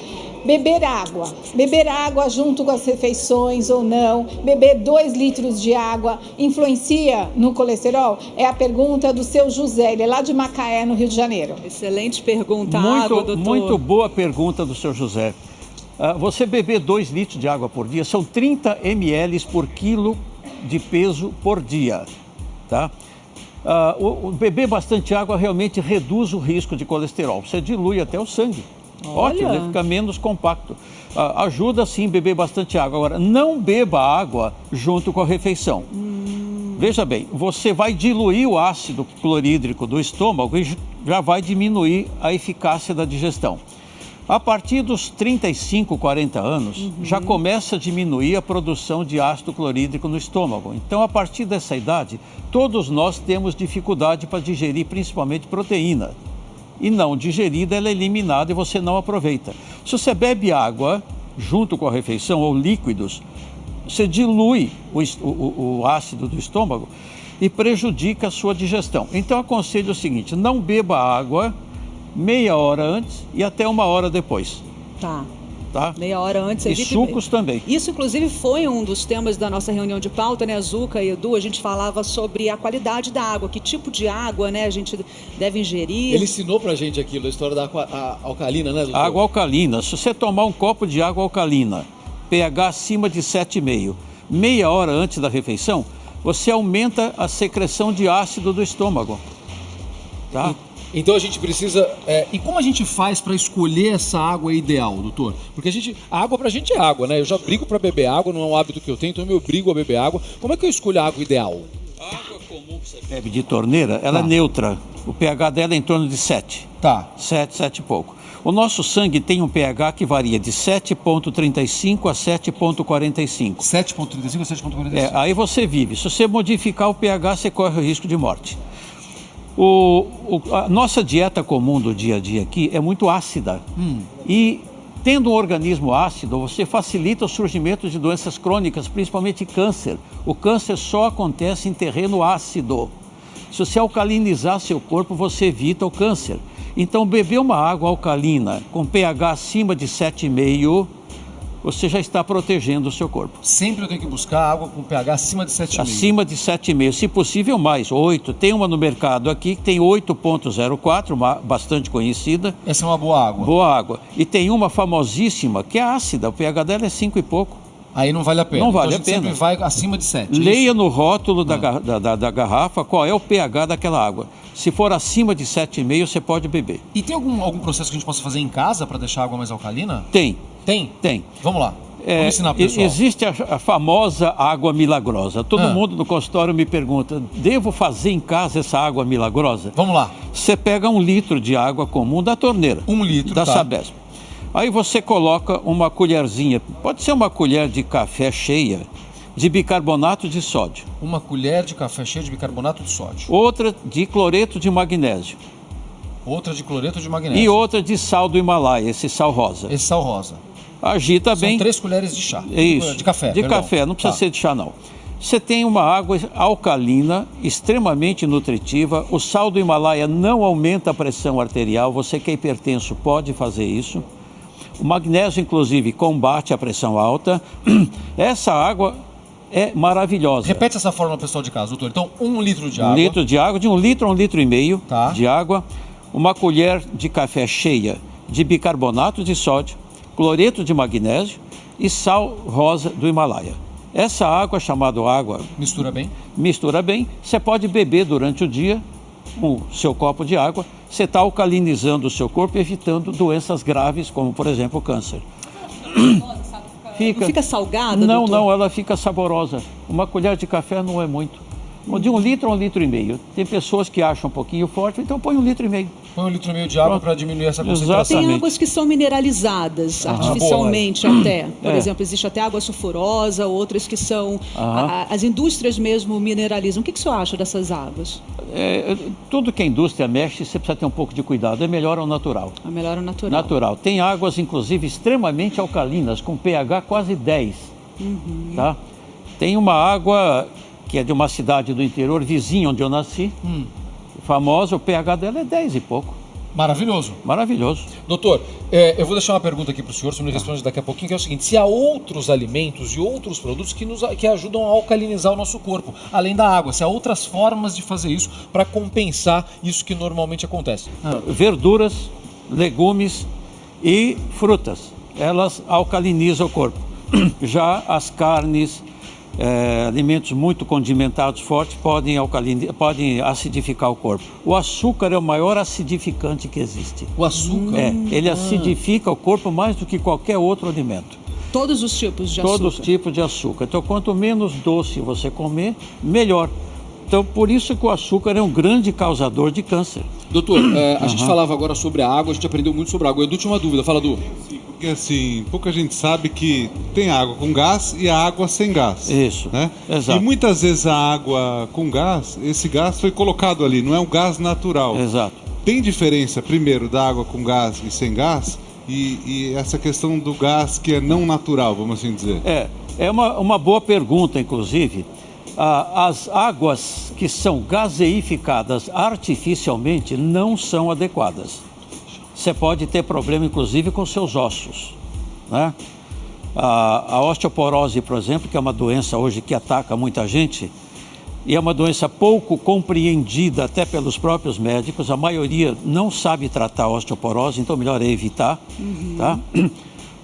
Beber água junto com as refeições ou não, beber 2 litros de água influencia no colesterol? É a pergunta do seu José, ele é lá de Macaé, no Rio de Janeiro. Excelente pergunta, doutor. Muito boa pergunta do seu José. Você beber 2 litros de água por dia, são 30 ml por quilo de peso por dia, tá? Beber bastante água realmente reduz o risco de colesterol, você dilui até o sangue. Ótimo, ele fica menos compacto. Ajuda sim beber bastante água. Agora, não beba água junto com a refeição. Veja bem, você vai diluir o ácido clorídrico do estômago e já vai diminuir a eficácia da digestão. A partir dos 35, 40 anos, já começa a diminuir a produção de ácido clorídrico no estômago. Então, a partir dessa idade, todos nós temos dificuldade para digerir principalmente proteína. E não digerida, ela é eliminada e você não aproveita. Se você bebe água junto com a refeição ou líquidos, você dilui o ácido do estômago e prejudica a sua digestão. Então, aconselho o seguinte, não beba água meia hora antes e até 1 hora depois. Tá. Meia hora antes. E sucos também. Isso, inclusive, foi um dos temas da nossa reunião de pauta, né, Zucca e Edu? A gente falava sobre a qualidade da água, que tipo de água, né, a gente deve ingerir. Ele ensinou pra gente aquilo, a história da água alcalina, né, doutor? Água alcalina. Se você tomar um copo de água alcalina, pH acima de 7,5, meia hora antes da refeição, você aumenta a secreção de ácido do estômago. Tá? Então a gente precisa... e como a gente faz para escolher essa água ideal, doutor? Porque a água pra gente é água, né? Eu já brigo para beber água, não é um hábito que eu tenho, então eu brigo a beber água. Como é que eu escolho a água ideal? A água comum que você bebe de torneira, ela é neutra. O pH dela é em torno de 7. 7 e pouco. O nosso sangue tem um pH que varia de 7,35 a 7,45. 7,35 a 7,45. Aí você vive. Se você modificar o pH, você corre o risco de morte. A nossa dieta comum do dia a dia aqui é muito ácida. E tendo um organismo ácido, você facilita o surgimento de doenças crônicas, principalmente câncer. O câncer só acontece em terreno ácido. Se você alcalinizar seu corpo, você evita o câncer. Então, beber uma água alcalina com pH acima de 7,5 você já está protegendo o seu corpo. Sempre eu tenho que buscar água com pH acima de 7,5. Acima de 7,5, se possível mais, 8. Tem uma no mercado aqui que tem 8,04, bastante conhecida. Essa é uma boa água. Boa água. E tem uma famosíssima que é ácida, o pH dela é 5 e pouco. Aí não vale a pena. Não vale então a pena. Sempre vai acima de 7. Leia no rótulo da garrafa qual é o pH daquela água. Se for acima de 7,5, você pode beber. E tem algum processo que a gente possa fazer em casa para deixar a água mais alcalina? Tem. Tem? Tem. Vamos lá. Vamos ensinar pro pessoal. Existe a famosa água milagrosa. Todo mundo no consultório me pergunta, devo fazer em casa essa água milagrosa? Vamos lá. Você pega 1 litro de água comum da torneira. 1 litro, da tá. Sabesp. Aí você coloca uma colherzinha, pode ser uma colher de café cheia, de bicarbonato de sódio. Uma colher de café cheia de bicarbonato de sódio. Outra de cloreto de magnésio. Outra de cloreto de magnésio. E outra de sal do Himalaia, esse sal rosa. Esse sal rosa. Agita bem. São 3 colheres de chá. Isso. De café, De perdão. café, não precisa ser de chá não. Você tem uma água alcalina, extremamente nutritiva. O sal do Himalaia não aumenta a pressão arterial. Você que é hipertenso pode fazer isso. O magnésio, inclusive, combate a pressão alta. Essa água é maravilhosa. Repete essa fórmula, pessoal de casa, doutor. Então, 1 litro de água. 1 litro de água, de 1 litro a 1,5 litro Tá. de água. Uma colher de café cheia de bicarbonato de sódio, cloreto de magnésio e sal rosa do Himalaia. Essa água, chamada água... Mistura bem. Mistura bem. Você pode beber durante o dia o seu copo de água. Você está alcalinizando o seu corpo, evitando doenças graves, como, por exemplo, o câncer. Não fica salgada, Não, doutor? não, ela fica saborosa. Uma colher de café não é muito. De 1 litro a 1,5 litro. Tem pessoas que acham um pouquinho forte, então põe 1,5 litro. Põe 1,5 litro de água para diminuir essa concentração. Tem águas que são mineralizadas artificialmente até. Por exemplo, existe até água sulfurosa, outras que são... as indústrias mesmo mineralizam. O que o senhor acha dessas águas? Tudo que a indústria mexe, você precisa ter um pouco de cuidado. É melhor ao natural. É melhor ao natural. Natural. Tem águas, inclusive, extremamente alcalinas, com pH quase 10. Tá? Tem uma água que é de uma cidade do interior, vizinha onde eu nasci, famosa, o pH dela é 10 e pouco. Maravilhoso. Maravilhoso. Doutor, eu vou deixar uma pergunta aqui para o senhor, o senhor me responde daqui a pouquinho, que é o seguinte: se há outros alimentos e outros produtos que ajudam a alcalinizar o nosso corpo, além da água, se há outras formas de fazer isso para compensar isso que normalmente acontece? Verduras, legumes e frutas, elas alcalinizam o corpo. Já as carnes, alimentos muito condimentados, fortes, podem acidificar o corpo. O açúcar é o maior acidificante que existe. O açúcar? Ele acidifica o corpo mais do que qualquer outro alimento. Todos os tipos de açúcar? Todos os tipos de açúcar. Então, quanto menos doce você comer, melhor. Então, por isso que o açúcar é um grande causador de câncer. Doutor, a gente falava agora sobre a água, a gente aprendeu muito sobre a água. Edu tinha uma dúvida, fala, Du. Porque assim, pouca gente sabe que tem água com gás e a água sem gás. Isso, né? exato. E muitas vezes a água com gás, esse gás foi colocado ali, não é um gás natural. Exato. Tem diferença, primeiro, da água com gás e sem gás? E essa questão do gás que é não natural, vamos assim dizer? É uma boa pergunta, inclusive. As águas que são gaseificadas artificialmente não são adequadas. Você pode ter problema, inclusive, com seus ossos, né? A osteoporose, por exemplo, que é uma doença hoje que ataca muita gente, e é uma doença pouco compreendida até pelos próprios médicos. A maioria não sabe tratar a osteoporose, então melhor é evitar, tá?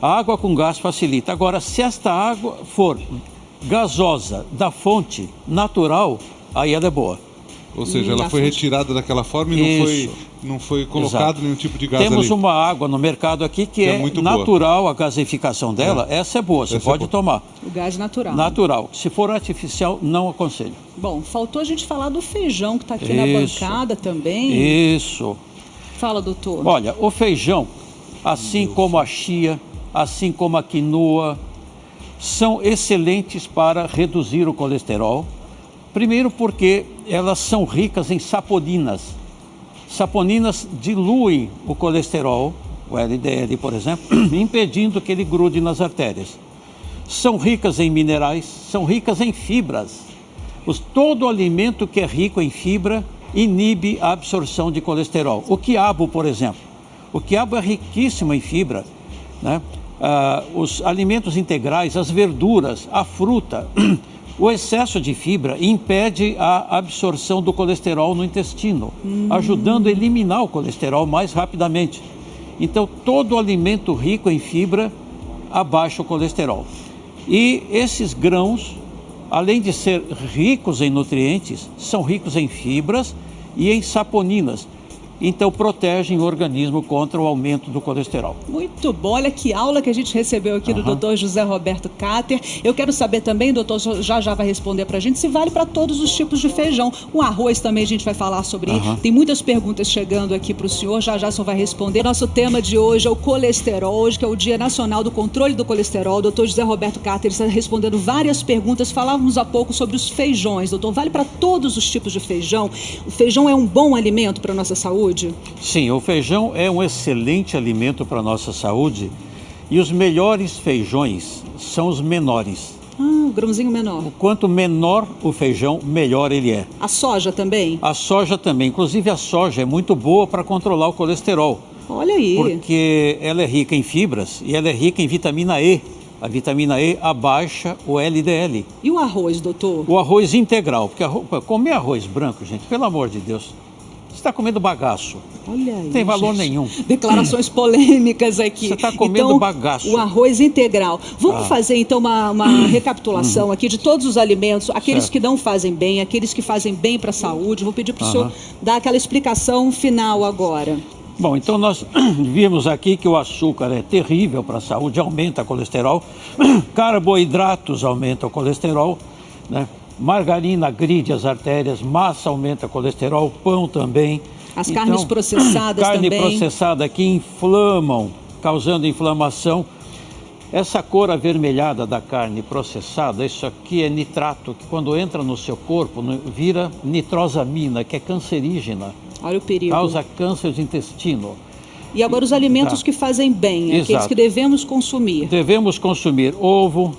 A água com gás facilita. Agora, se esta água for gasosa da fonte natural, aí ela é boa. Ou seja, ela foi retirada daquela forma e não foi colocado nenhum tipo de gás ali. Temos uma água no mercado aqui que é muito natural, boa. A gaseificação dela, essa é boa, você pode tomar. O gás natural. Natural. Se for artificial, não aconselho. Bom, faltou a gente falar do feijão que está aqui na bancada também. Isso. Fala, doutor. Olha, o feijão, assim como a chia, assim como a quinoa, são excelentes para reduzir o colesterol. Primeiro porque elas são ricas em saponinas. Saponinas diluem o colesterol, o LDL, por exemplo, impedindo que ele grude nas artérias. São ricas em minerais, são ricas em fibras. Todo alimento que é rico em fibra inibe a absorção de colesterol. O quiabo, por exemplo. O quiabo é riquíssimo em fibra, né? os alimentos integrais, as verduras, a fruta. O excesso de fibra impede a absorção do colesterol no intestino, ajudando a eliminar o colesterol mais rapidamente. Então, todo alimento rico em fibra abaixa o colesterol. E esses grãos, além de ser ricos em nutrientes, são ricos em fibras e em saponinas. Então protegem o organismo contra o aumento do colesterol. Muito bom, olha que aula que a gente recebeu aqui do Dr. José Roberto Cáter. Eu quero saber também, doutor, já vai responder pra gente, se vale para todos os tipos de feijão. O arroz também a gente vai falar sobre isso. Tem muitas perguntas chegando aqui para o senhor, já o senhor vai responder. Nosso tema de hoje é o colesterol, hoje que é o Dia Nacional do Controle do Colesterol. O Dr. José Roberto Cáter está respondendo várias perguntas. Falávamos há pouco sobre os feijões. Doutor, vale para todos os tipos de feijão? O feijão é um bom alimento para a nossa saúde? Sim, o feijão é um excelente alimento para a nossa saúde e os melhores feijões são os menores. O grãozinho menor. Quanto menor o feijão, melhor ele é. A soja também? A soja também. Inclusive a soja é muito boa para controlar o colesterol. Olha aí. Porque ela é rica em fibras e ela é rica em vitamina E. A vitamina E abaixa o LDL. E o arroz, doutor? O arroz integral. Porque comer arroz branco, gente, pelo amor de Deus, você está comendo bagaço. Olha aí, não tem valor gente. Nenhum. Declarações polêmicas aqui. Você está comendo bagaço. O arroz integral. Vamos fazer então uma recapitulação aqui de todos os alimentos, aqueles que não fazem bem, aqueles que fazem bem para a saúde. Vou pedir para o senhor dar aquela explicação final agora. Bom, então nós vimos aqui que o açúcar é terrível para a saúde, aumenta o colesterol, carboidratos aumentam o colesterol, né? Margarina agride as artérias, massa aumenta o colesterol, pão também. As carnes processadas carne também. Carne processada que inflamam, causando inflamação. Essa cor avermelhada da carne processada, isso aqui é nitrato, que quando entra no seu corpo vira nitrosamina, que é cancerígena. Olha o perigo. Causa câncer de intestino. E agora os alimentos que fazem bem, aqueles que devemos consumir. Devemos consumir ovo,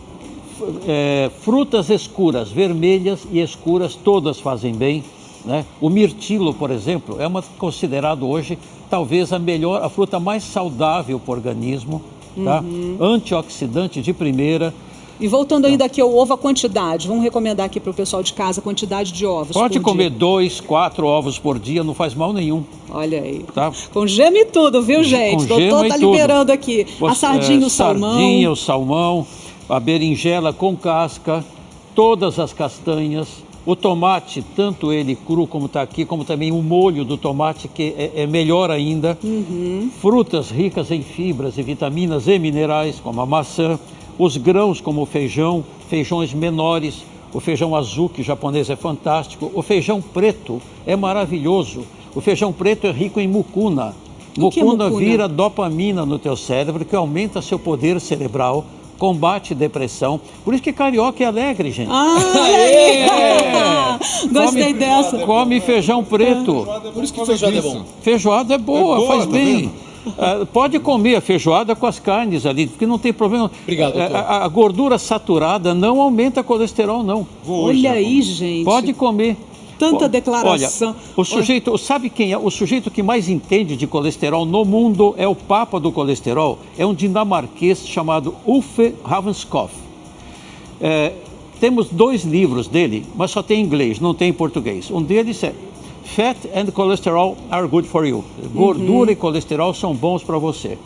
frutas escuras, vermelhas e escuras, todas fazem bem, né? O mirtilo, por exemplo, é considerado hoje talvez a fruta mais saudável para o organismo, tá? Antioxidante de primeira. E voltando ainda aqui ao ovo, a quantidade, vamos recomendar aqui para o pessoal de casa a quantidade de ovos. Pode comer 2, 4 ovos por dia, não faz mal nenhum. Olha aí. Tá? Com gema e tudo, viu, gente? O doutor tá liberando aqui. A sardinha, o salmão. Sardinha, o salmão, a berinjela com casca, todas as castanhas, o tomate, tanto ele cru como está aqui, como também o molho do tomate, que é melhor ainda. Frutas ricas em fibras e vitaminas e minerais, como a maçã. Os grãos como o feijão, feijões menores, o feijão azul, que japonês é fantástico. O feijão preto é maravilhoso. O feijão preto é rico em mucuna. Mucuna vira dopamina no teu cérebro, que aumenta seu poder cerebral, combate depressão. Por isso que carioca é alegre, gente. Gostei dessa. Come feijão preto. Por isso que feijoada é bom. Feijoada é boa, faz bem. Pode comer a feijoada com as carnes ali, porque não tem problema. Obrigado, doutor. A gordura saturada não aumenta colesterol, não. Olha aí, gente. Pode comer. Tanta declaração. Olha, o sujeito, sabe quem é? O sujeito que mais entende de colesterol no mundo é o papa do colesterol. É um dinamarquês chamado Uffe Ravenskoff. Temos 2 livros dele, mas só tem em inglês, não tem em português. Um deles é Fat and Cholesterol are good for you. Gordura e colesterol são bons para você.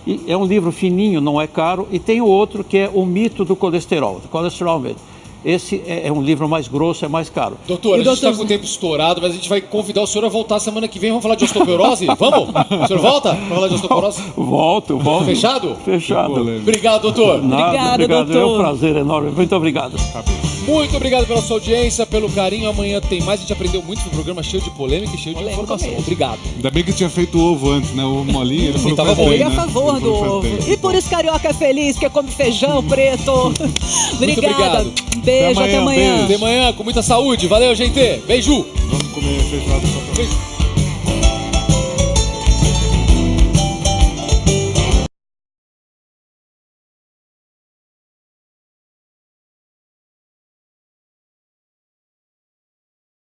E é um livro fininho, não é caro. E tem o outro que é O Mito do Colesterol, Cholesterol Myth. Esse é um livro mais grosso, é mais caro. Doutor, a gente está com o tempo estourado, mas a gente vai convidar o senhor a voltar semana que vem. Vamos falar de osteoporose? Vamos? O senhor volta para falar de osteoporose? Volto. Fechado? Fechado. Obrigado, doutor. Obrigado, doutor. É um prazer enorme. Muito obrigado. Muito obrigado pela sua audiência, pelo carinho. Amanhã tem mais. A gente aprendeu muito no programa, cheio de polêmica e cheio de informação. Obrigado. Ainda bem que tinha feito o ovo antes, né? O ovo molinho. Ele falou tava bom. Ele é a favor do ovo. E por isso carioca é feliz, porque come feijão preto. Obrigada. Beijo, até amanhã. Até amanhã, com muita saúde. Valeu, gente. Beijo. Vamos comer feijoada. Beijo.